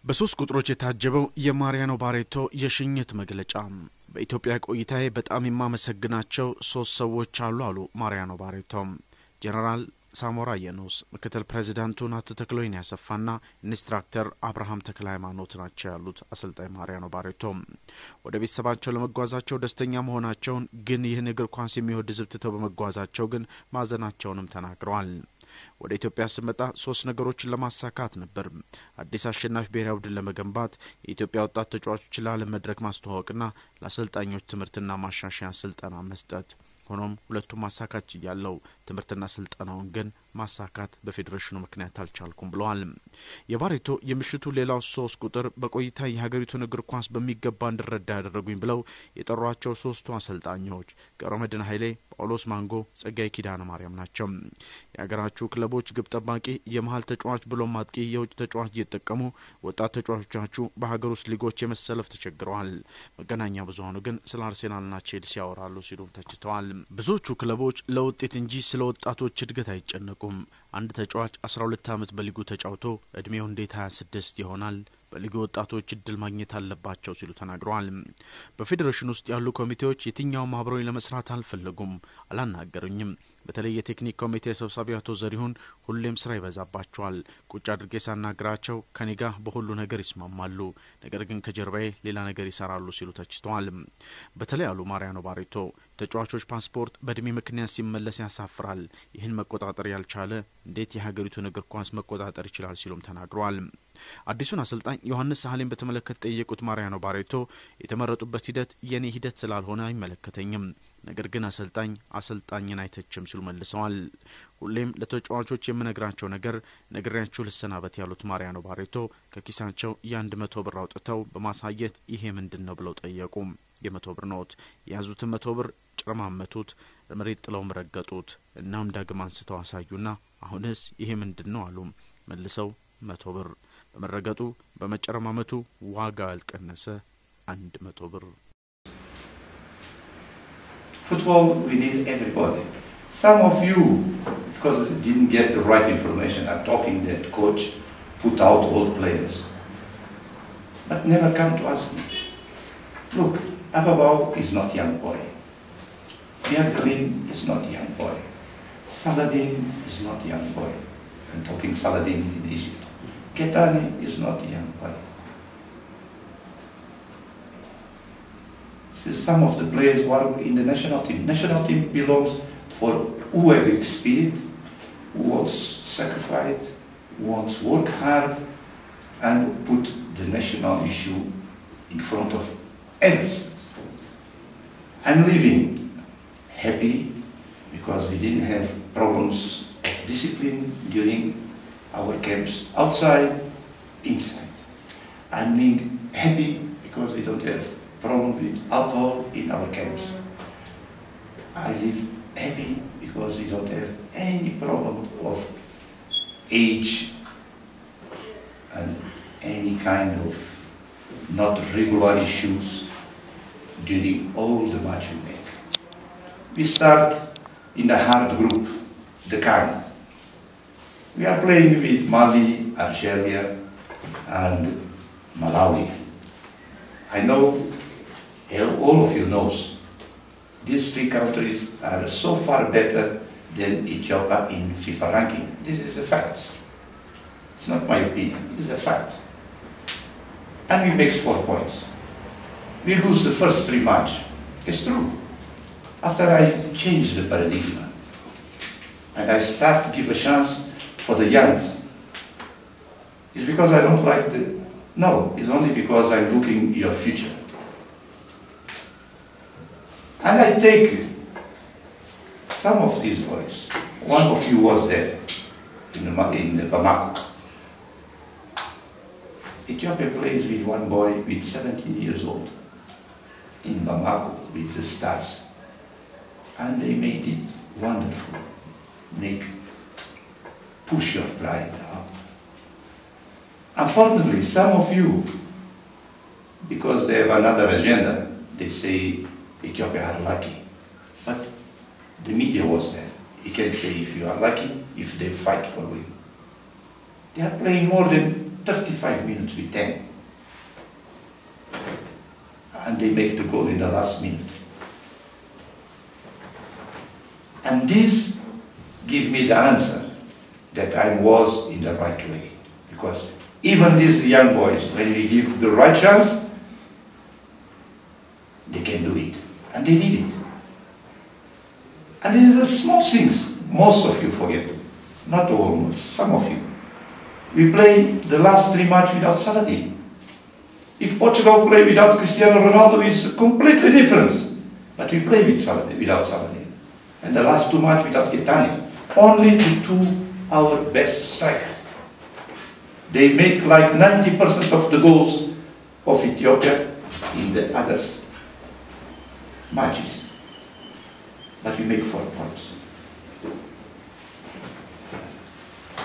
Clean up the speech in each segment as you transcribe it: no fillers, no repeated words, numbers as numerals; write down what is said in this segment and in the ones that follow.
በሶስት ቁጥሮች የታጀበው የማሪያኖ ባሬቶ የሽኝት መግለጫ በኢትዮጵያ ቆይታዬ በጣም የማመሰግናቸው ሶስት ሰዎች አሉ ማሪያኖ ባሬቶ ጀነራል ሳሞራ የኖስ ምክትል ፕሬዝዳንቱ አቶ ተክሎይን ያሰፋና ኢንስትራክተር አብርሃም ተክለሃይማኖት ናቸው ያሉት አሰልጣኝ ማሪያኖ ባሬቶ ወደ ቤተሰባቸው ለመጓዛቸው ደስተኛ መሆናቸውን ግን ይህን እግር ኳስ የሚወድ ዝብትተው በመጓዛቸው ግን ማዘናቸውንም ተናግረዋል። ወደ ኢትዮጵያ ስመጣ ሶስት ነገሮችን ለማሳካት ነበር። አዲስ አሸናፊ ብሔራዊ ቡድን ለመገንባት የኢትዮጵያ ወጣት ተጫዋቾችን ለዓለም መድረክ ማስተዋወቅና ለአሰልጣኞች ትምህርትና ማሻሻያ ስልጠና መስጠት። ሆኖም ሁለቱም ማሳካት ያለው ትምህርትና ስልጠናውን ግን ማሳካት በፌዴሬሽኑ ምክንያት አልቻልኩም ብለዋል። የባሬቶ የምሽቱ ሌላው ሶስት ቁጥር በቆይታ የሀገሪቱን እግር ኳስ በሚገባ እንድረዳ ያደረጉኝ ብለው የጠሯቸው ሶስቱ አሰልጣኞች ገብረመድህን ኃይሌ፣ ጳውሎስ ማንጎ፣ ጸጋይ ኪዳነ ማርያም ናቸው። የሀገራቸው ክለቦች ግብ ጠባቂ፣ የመሃል ተጫዋች ብሎ ማጥቂ፣ የውጭ ተጫዋች እየተጠቀሙ ወጣት ተጫዋቾቻቸው በሀገር ውስጥ ሊጎች የመሰለፍ ተቸግረዋል። መገናኛ ብዙሃኑ ግን ስለ አርሴናልና ቼልሲ ያወራሉ ሲሉ ተችተዋል። ብዙዎቹ ክለቦች ለውጤት እንጂ ስለ ወጣቶች እድገት አይጨነቁም። አንድ ተጫዋች 12 አመት በሊጉ ተጫውቶ እድሜው እንዴት 26 ይሆናል? በሊጉ ወጣቶች እድል ማግኘት አለባቸው ሲሉ ተናግረዋል። በፌዴሬሽን ውስጥ ያሉ ኮሚቴዎች የትኛው ማብረው ለመስራት አልፈለጉም፣ አላናገሩኝም። በተለይ የቴክኒክ ኮሚቴ ሰብሳቢ አቶ ዘሪሁን ሁሌም ስራ ይበዛባቸዋል። ቁጭ አድርጌ ሳናግራቸው ከኔ ጋር በሁሉ ነገር ይስማማሉ፣ ነገር ግን ከጀርባዬ ሌላ ነገር ይሰራሉ ሲሉ ተችተዋል። በተለይ አሉ ማሪያኖ ባሬቶ ተጫዋቾች ፓስፖርት በእድሜ ምክንያት ሲመለስ ያሳፍራል። ይህን መቆጣጠር ያልቻለ እንዴት የሀገሪቱን እግር ኳስ መቆጣጠር ይችላል ሲሉም ተናግረዋል። አዲሱን አሰልጣኝ ዮሐንስ ሳህሌን በተመለከተ ጠየቁት ማሪያኖ ባሬቶ የተመረጡበት ሂደት የኔ ሂደት ስላልሆነ አይመለከተኝም፣ ነገር ግን አሰልጣኝን አይተችም ሲሉ መልሰዋል። ሁሌም ለተጫዋቾች የምነግራቸው ነገር ነግሬያቸው ልሰናበት ያሉት ማሪያኖ ባሬቶ ከኪሳቸው የ100 ብር አውጥተው በማሳየት ይሄ ምንድነው ብለው ጠየቁ። የ100 ብር ኖት ያዙት። 100 ብር ጨረማመቱት፣ መሬት ጥለው ረገጡት። እናም ዳግም አንስተው አሳዩና አሁንስ ይሄ ምንድነው አሉ። መልሰው 100 ብር በመረገጡ በመጨረማመቱ ዋጋ አልቀነሰ 100 ብር። Football, we need everybody. Some of you, because they didn't get the right information, are talking that coach put out all players. But never come to ask me. Look, Ababao is not young boy. Biancolin is not young boy. Saladin is not young boy. I'm talking Saladin in Egypt. Ketani is not young boy. Some of the players who are in the national team. National team belongs for who have experience, who wants sacrifice, who wants work hard, and put the national issue in front of everything. I'm leaving happy because we didn't have problems of discipline during our camps outside, inside. I'm being happy because we don't have problem with alcohol in our camps. I live happy because we don't have any problem of age and any kind of not regular issues during all the match we make. We start in a hard group, the CAN. We are playing with Mali, Algeria and Malawi. I know all of you knows these three countries are so far better than Ethiopia in FIFA ranking. This is a fact. It's not my opinion, it's a fact. And we make 4 points. We lose the first 3 matches. It's true. After I change the paradigm and I start to give a chance for the youngs, it's because I don't like the... No, it's only because I'm looking at your future. And I take some of these boys. One of you was there in the Bamako. Ethiopia plays with one boy with 17 years old in Bamako with the stars. And they made it wonderful. Push your pride up. Unfortunately, some of you, because they have another agenda, they say Ethiopia are lucky. But the media was there. You can say if you are lucky, if they fight for win. They are playing more than 35 minutes with 10. And they make the goal in the last minute. And this gives me the answer that I was in the right way. Because even these young boys, when we give the right chance, they can do it. And they did it. And these are small things most of you forget. Not all, some of you. We play the last 3 matches without Saladin. If Portugal play without Cristiano Ronaldo, it's completely different. But we play with Saladin, without Saladin. And the last 2 matches without Getani. Only the 2 our best strikers. They make like 90% of the goals of Ethiopia in the others matches. But we make 4 points.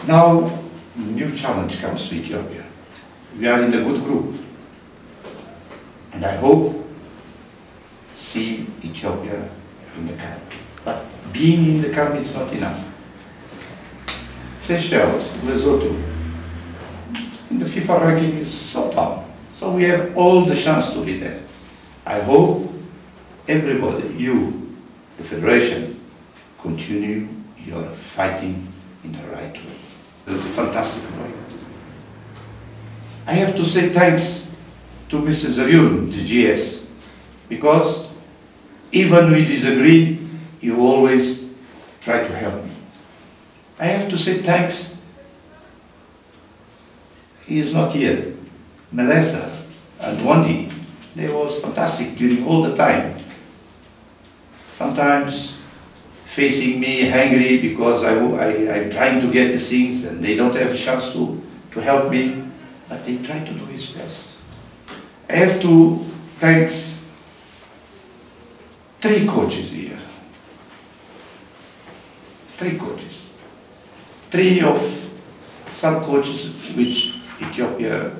Now, new challenge comes to Ethiopia. We are in a good group. And I hope see Ethiopia in the camp. But being in the camp is not enough. Seychelles, Lesotho, in the FIFA ranking is so down. So we have all the chance to be there. I hope everybody, you, the Federation, continue your fighting in the right way. It's a fantastic way. I have to say thanks to Mrs. Zariun, the GS, because even we disagree, you always try to help me. I have to say thanks. He is not here. Melissa and Wandi, they was fantastic during all the time. Sometimes facing me angry because I'm trying to get the things and they don't have a chance to help me, but they try to do his best. I have to thank 3 coaches here. 3 coaches. 3 of some coaches which Ethiopia,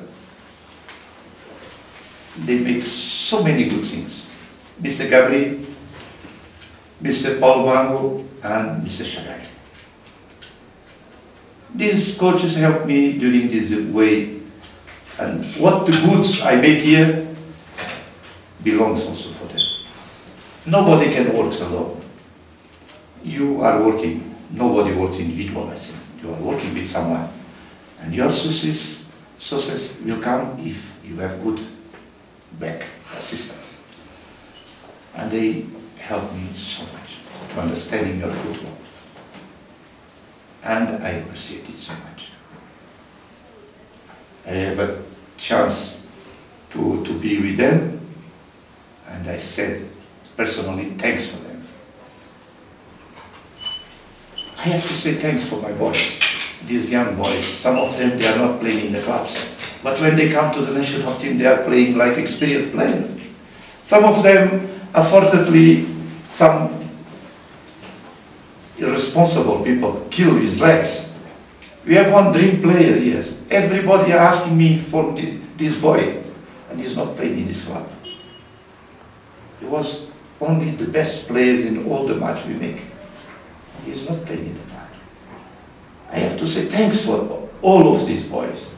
they make so many good things. Mr. Gabri, Mr. Paul Mango, and Mr. Shagai. These coaches helped me during this way, and what the goods I make here belongs also for them. Nobody can work alone. You are working, nobody works individual, I think. You are working with someone. And your success will come if you have good back assistance. And they help me so much to understanding your football. And I appreciate it so much. I have a chance to be with them, and I said personally thanks for them. I have to say thanks for my boys, these young boys. Some of them, they are not playing in the clubs, but when they come to the national team, they are playing like experienced players. Some of them, unfortunately, some irresponsible people kill his legs. We have one dream player, yes. Everybody are asking me for this boy, and he's not playing in this club. He was only the best players in all the match we make. And he's not playing in the club. I have to say thanks for all of these boys.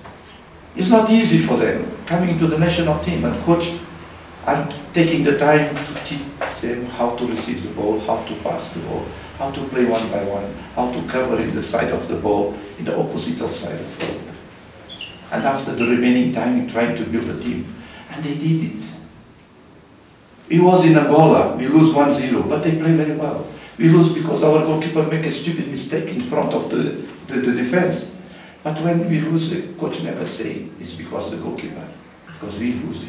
It's not easy for them coming to the national team, and coach are taking the time to teach them how to receive the ball, how to pass the ball, how to play one by one, how to cover in the side of the ball, in the opposite of side of the ball. And after the remaining time, trying to build a team. And they did it. We was in Angola, we lose 1-0, but they play very well. We lose because our goalkeeper make a stupid mistake in front of the defense. But when we lose, the coach never say it's because of the goalkeeper, because we lose it.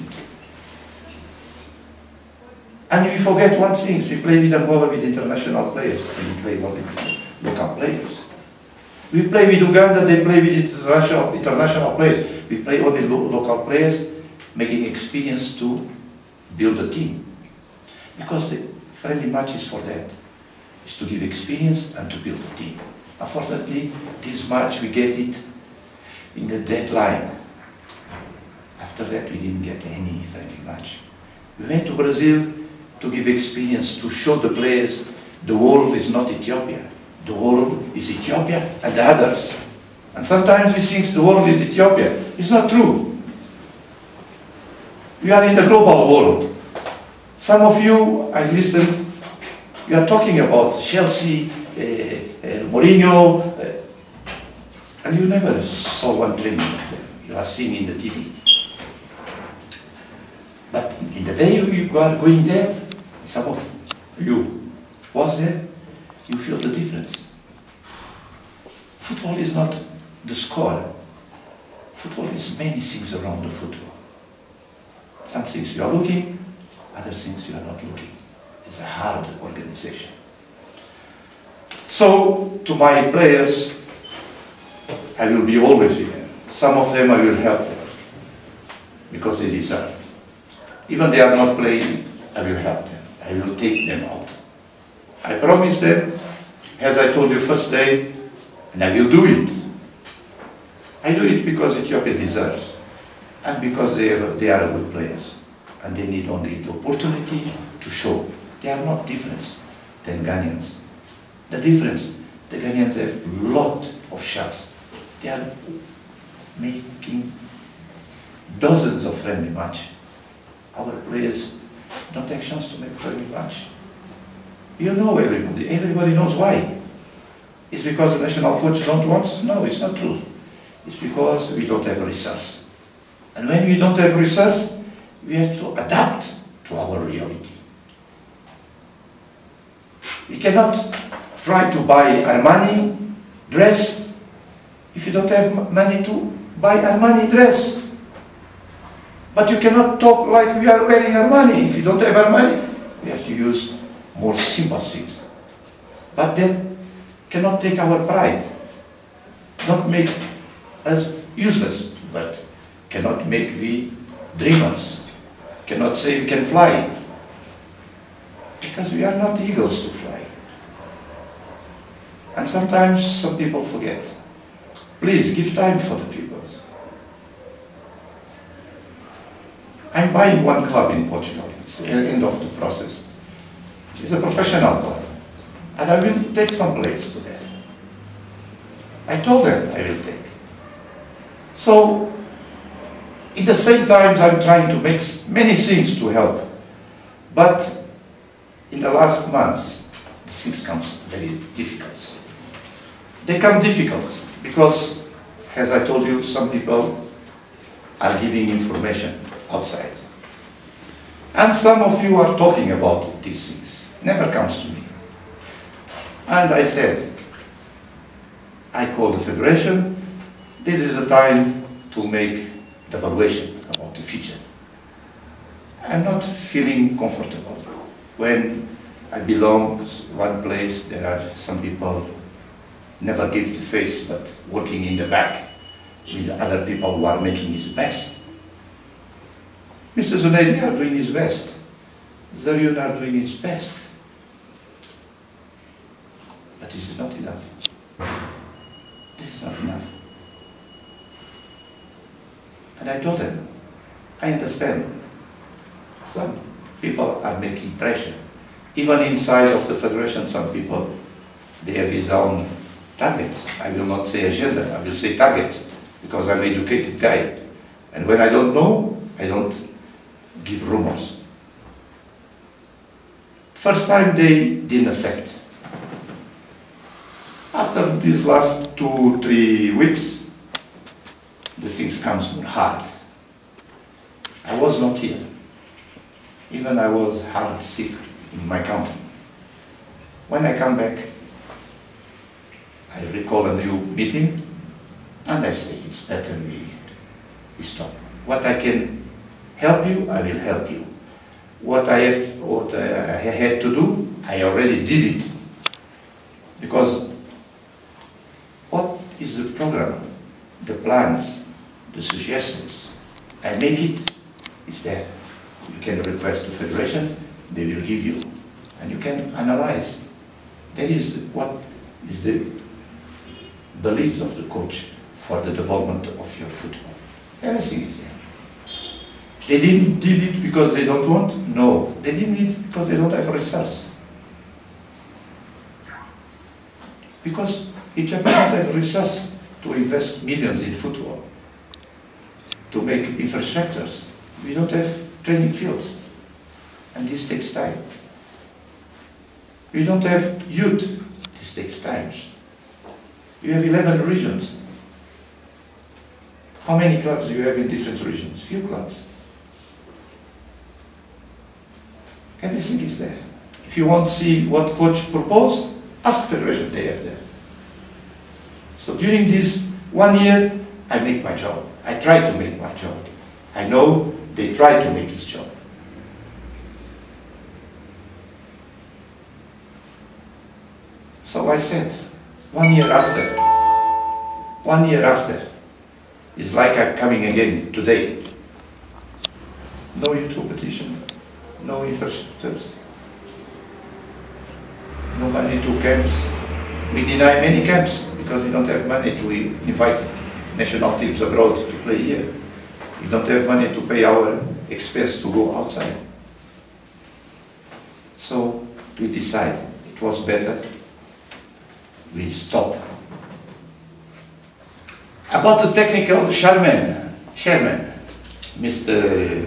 And we forget one thing, we play with Angola with international players, and we play only with local players. We play with Uganda, they play with international players. We play only local players, making experience to build a team. Because the friendly match is for that, is to give experience and to build a team. Unfortunately, this match we get it in the deadline. After that, we didn't get any friendly match. We went to Brazil to give experience, to show the players the world is not Ethiopia. The world is Ethiopia and the others. And sometimes we think the world is Ethiopia. It's not true. We are in the global world. Some of you, I listened, you are talking about Chelsea, Mourinho, and you never saw one training of them. You are seeing in the TV. But in the day you are going there, some of you was there, you feel the difference. Football is not the score. Football is many things around the football. Some things you are looking, other things you are not looking. It's a hard organization. So, to my players, I will be always with them. Some of them I will help them, because they deserve. Even they are not playing, I will help them. I will take them out. I promise them, as I told you first day, and I will do it. I do it because Ethiopia deserves, and because they are good players. And they need only the opportunity to show. They are not different than Ghanaians. The difference, the Ghanaians have a lot of shots. They are making dozens of friendly matches. Our players don't have chance to make friendly match. You know everybody. Everybody knows why. It's because the national coach don't want? No, it's not true. It's because we don't have resource. And when we don't have resource, we have to adapt to our reality. We cannot try to buy Armani dress if you don't have money to buy Armani dress. But you cannot talk like we are wearing Armani. If you don't have Armani, we have to use more simple things. But that cannot take our pride. Not make us useless, but cannot make we dreamers. Cannot say we can fly. Because we are not eagles to fly. And sometimes some people forget. Please give time for the people. I'm buying one club in Portugal. It's the end of the process. It's a professional club. And I will take some players to that. I told them I will take. So, in the same time, I'm trying to make many things to help. But in the last months, the things come very difficult. They come difficult because, as I told you, some people are giving information outside. And some of you are talking about these things. Never comes to me. And I said, I call the Federation. This is the time to make the evaluation about the future. I'm not feeling comfortable. When I belong to one place, there are some people never give the face, but working in the back with other people who are making his best. Mr. Zunaidi are doing his best. Zariun are doing his best. But this is not enough. This is not enough. And I told them, I understand. Some people are making pressure. Even inside of the Federation, some people, they have his own targets. I will not say agenda, I will say targets, because I'm an educated guy. And when I don't know, I don't give rumors. First time they didn't accept. After these last 2-3 weeks, the things comes more hard. I was not here. Even I was hard sick in my country. When I come back, I recall a new meeting, and I say, it's better we stop. What I can help you, I will help you. What I had to do, I already did it. Because what is the program, the plans, the suggestions? I make it, it's there. You can request to Federation, they will give you. And you can analyze. That is what is the beliefs of the coach for the development of your football. Everything is there. They didn't did it because they don't want? No. They didn't it because they don't have resource. Because Ethiopia don't have resource to invest millions in football, to make infrastructures. We don't have training fields, and this takes time. We don't have youth. This takes time. You have 11 regions. How many clubs do you have in different regions? Few clubs. Everything is there. If you want to see what coach proposed, ask Federation, they have there. So during this 1 year, I make my job. I try to make my job. I know they try to make his job. So I said, 1 year after, it's like I'm coming again today. No YouTube petition, no infrastructures, no money to camps. We deny many camps because we don't have money to invite national teams abroad to play here. We don't have money to pay our expense to go outside. So we decided it was better we stop. About the technical chairman, Mr.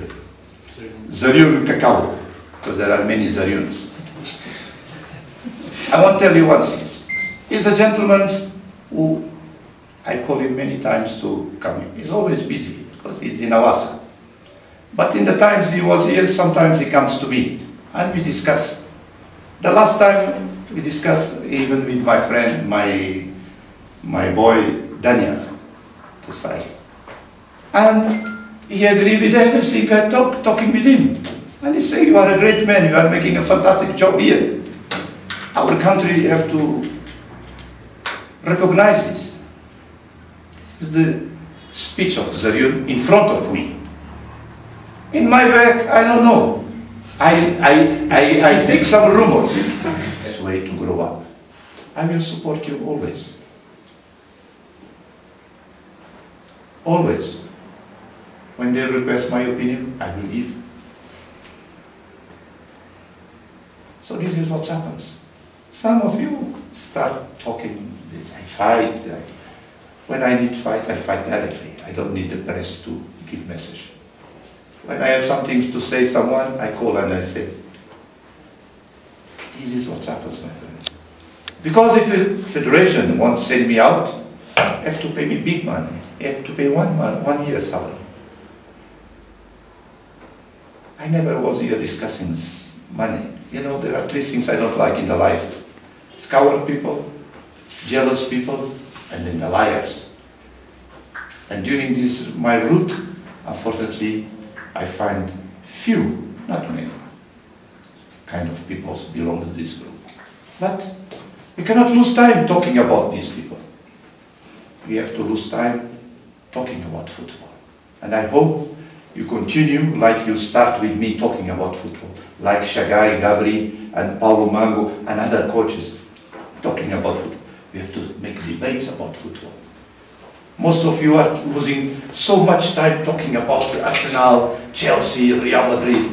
Zaryun Kakao, because there are many Zaryuns. I want to tell you one thing. He's a gentleman who I call him many times to come in. He's always busy because he's in Awasa. But in the times he was here, sometimes he comes to me and we discuss. The last time we discussed even with my friend, my boy Daniel, this fight. And he agreed with everything I talking with him. And he said, you are a great man, you are making a fantastic job here. Our country have to recognize this. This is the speech of Zaryun in front of me. In my back, I don't know. I take some rumors. That's the way to grow up. I will support you always. Always. When they request my opinion, I will give. So this is what happens. Some of you start talking, I fight. When I need fight, I fight directly. I don't need the press to give message. When I have something to say someone, I call and I say, this is what happens, my friend. Because if the federation wants to send me out, I have to pay me big money. I have to pay 1 year salary. I never was here discussing money. You know, there are 3 things I don't like in the life. It's coward people, jealous people, and then the liars. And during this, my route, unfortunately, I find few, not many, kind of people belong to this group. But we cannot lose time talking about these people. We have to lose time talking about football. And I hope you continue like you start with me talking about football, like Shagai, Gabri, and Paulo Mango, and other coaches talking about football. We have to make debates about football. Most of you are losing so much time talking about Arsenal, Chelsea, Real Madrid.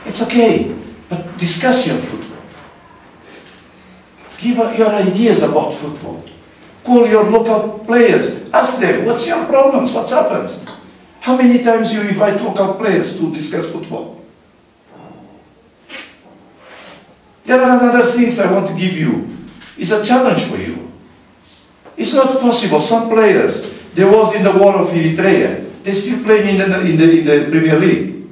It's okay, but discuss your football. Give your ideas about football. Call your local players. Ask them, what's your problems? What happens? How many times you invite local players to discuss football? There are other things I want to give you. It's a challenge for you. It's not possible. Some players, they was in the war of Eritrea. They're still playing in the Premier League,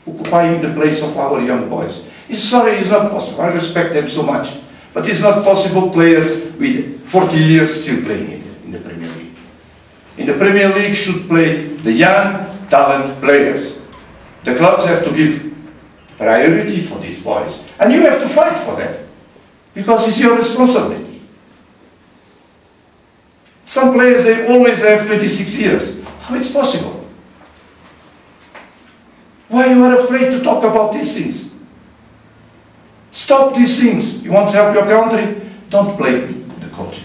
occupying the place of our young boys. It's not possible. I respect them so much. But it's not possible players with 40 years still playing in the Premier League. In the Premier League should play the young, talent players. The clubs have to give priority for these boys. And you have to fight for them. Because it's your responsibility. Some players, they always have 26 years. How it's possible? Why you are afraid to talk about these things? Stop these things. You want to help your country? Don't play the coach.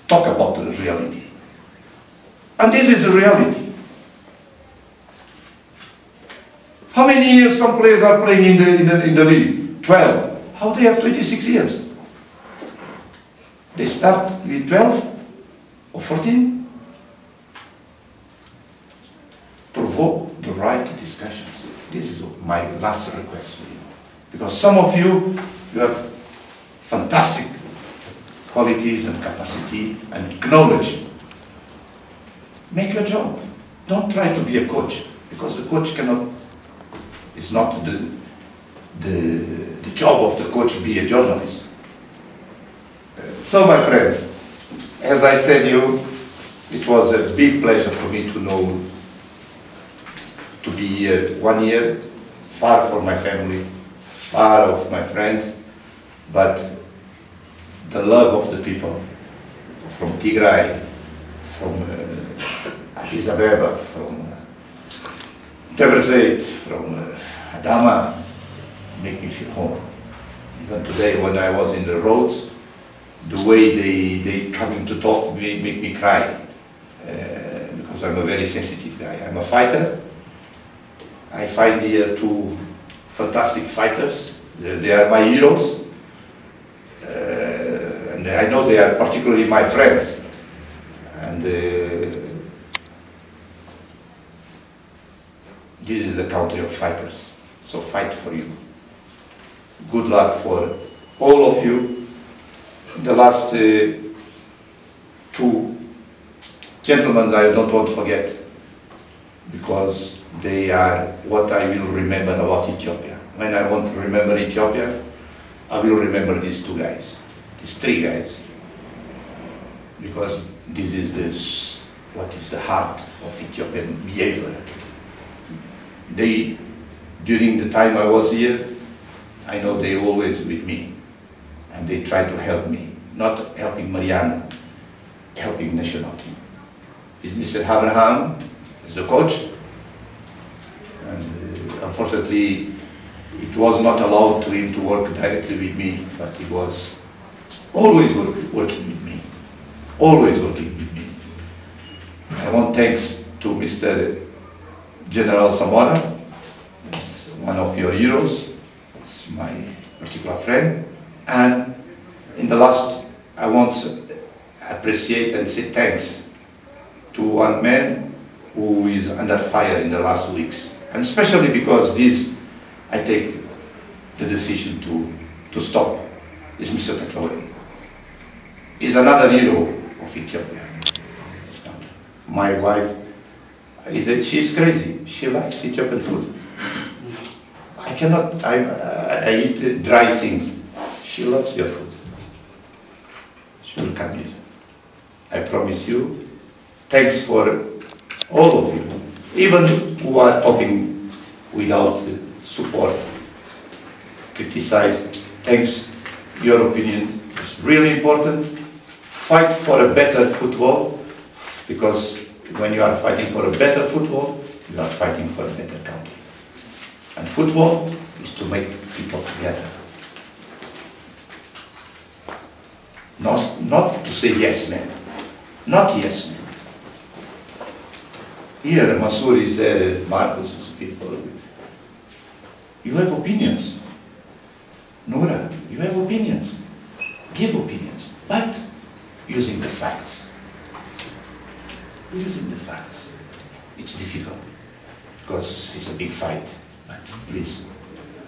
Talk about the reality. And this is the reality. How many years some players are playing in the league? 12. How they have 26 years? They start with 12 or 14. Provoke the right discussions. This is my last request to you. Because some of you have fantastic qualities and capacity and knowledge. Make your job. Don't try to be a coach, because the coach cannot, it's not the job of the coach to be a journalist. So my friends, as I said to you, it was a big pleasure for me to be here 1 year, far from my family, far of my friends, but the love of the people from Tigray, from Addis Ababa, from Debre Zeit, from Adama, make me feel home. Even today when I was in the roads, the way they coming to talk make me cry, because I'm a very sensitive guy. I'm a fighter. I find here two fantastic fighters. They are my heroes, and I know they are particularly my friends. And this is a country of fighters, so fight for you. Good luck for all of you. The last two gentlemen I don't want to forget, because they are what I will remember about Ethiopia. When I want to remember Ethiopia, I will remember these two guys, these three guys, because this is what is the heart of Ethiopian behavior. They, during the time I was here, I know they always with me, and they try to help me, not helping Mariano, helping national team. Is Mr. Abraham is a coach, and unfortunately it was not allowed to him to work directly with me, but he was always working with me, always working with me. I want thanks to Mr. General Samora, he's one of your heroes, he's my particular friend, and in the last I want to appreciate and say thanks to one man who is under fire in the last weeks, and especially because this I take the decision to stop, is Mr. Tekloen. He's another hero of Ethiopia. My wife, she's crazy. She likes Ethiopian food. I cannot, I eat dry things. She loves your food. She will come here. I promise you. Thanks for all of you, even who are talking without support, criticize. Thanks, your opinion is really important. Fight for a better football, because when you are fighting for a better football, you are fighting for a better country. And football is to make people together. Not to say yes man, not yes man. Here, Masur is there, Marcos is people. You have opinions. Nora, you have opinions. Give opinions, but using the facts. Using the facts. It's difficult, because it's a big fight, but please,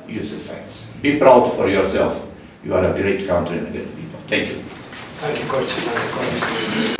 use the facts. Be proud for yourself. You are a great country and a great people. Thank you. Thank you, Coach. Thank you, Coach.